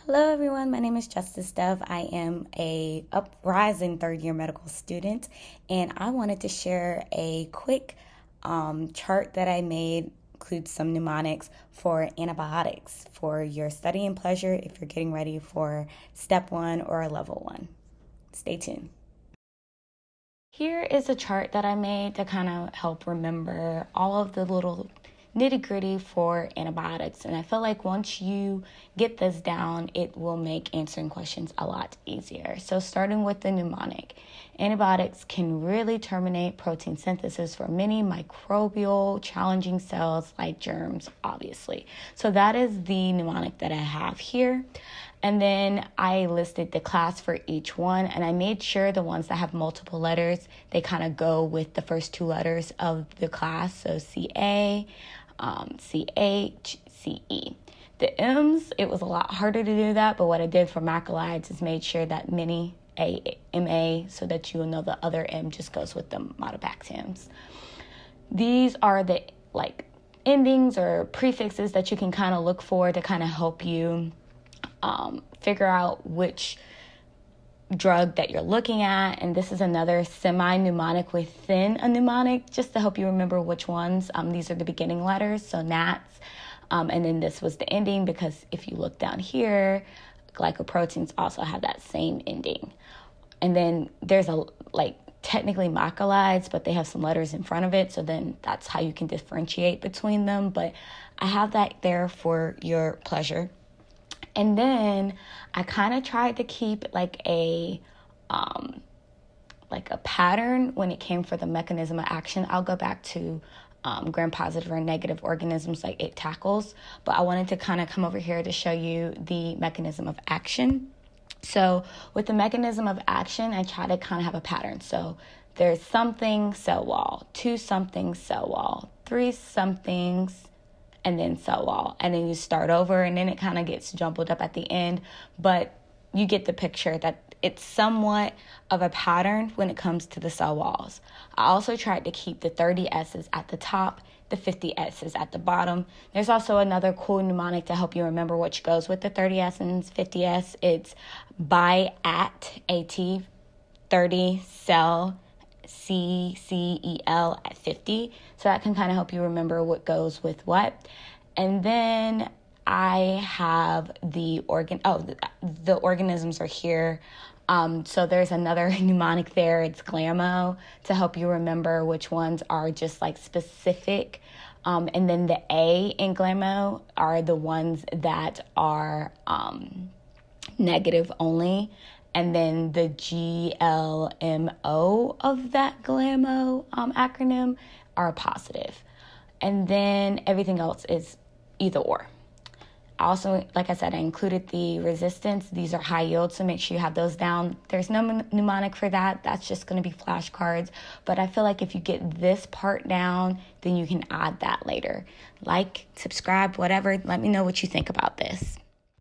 Hello everyone, my name is Justice Dove. I am a uprising third-year medical student, and I wanted to share a quick chart that I made. Includes some mnemonics for antibiotics for your study and pleasure if you're getting ready for step 1 or level 1. Stay tuned. Here is a chart that I made to kind of help remember all of the little nitty-gritty for antibiotics, and I feel like once you get this down, it will make answering questions a lot easier. So starting with the mnemonic, antibiotics can really terminate protein synthesis for many microbial challenging cells like germs, obviously. So that is the mnemonic that I have here. And then I listed the class for each one, and I made sure the ones that have multiple letters, they kind of go with the first two letters of the class. So CA, CH, CE. The M's, it was a lot harder to do that, but what I did for macrolides is made sure that many MA, so that you will know the other M just goes with the Mycobacteriums. These are the endings or prefixes that you can kind of look for to kind of help you figure out which drug that you're looking at. And this is another semi-mnemonic within a mnemonic, just to help you remember which ones. These are the beginning letters, so NATs. And then this was the ending, because if you look down here, glycoproteins also have that same ending. And then there's technically macrolides, but they have some letters in front of it, so then that's how you can differentiate between them. But I have that there for your pleasure. And then I kind of tried to keep a pattern when it came for the mechanism of action. I'll go back to gram-positive or negative organisms like it tackles, but I wanted to kind of come over here to show you the mechanism of action. So with the mechanism of action, I try to kind of have a pattern. So there's something, cell wall, 2 something, cell wall, 3 somethings, and then cell wall. And then you start over, and then it kind of gets jumbled up at the end. But you get the picture that it's somewhat of a pattern when it comes to the cell walls. I also tried to keep the 30 S's at the top, the 50 S's at the bottom. There's also another cool mnemonic to help you remember which goes with the 30 S and 50 S. It's at 30, cell, CEL at 50. So that can kind of help you remember what goes with what. And then I have the organisms are here. So there's another mnemonic there. It's GLAMO, to help you remember which ones are just specific. And then the A in GLAMO are the ones that are negative only. And then the GLMO of that GLAMO acronym are positive. And then everything else is either or. Also, like I said, I included the resistance. These are high yield, so make sure you have those down. There's no mnemonic for that. That's just going to be flashcards. But I feel like if you get this part down, then you can add that later. Subscribe, whatever. Let me know what you think about this.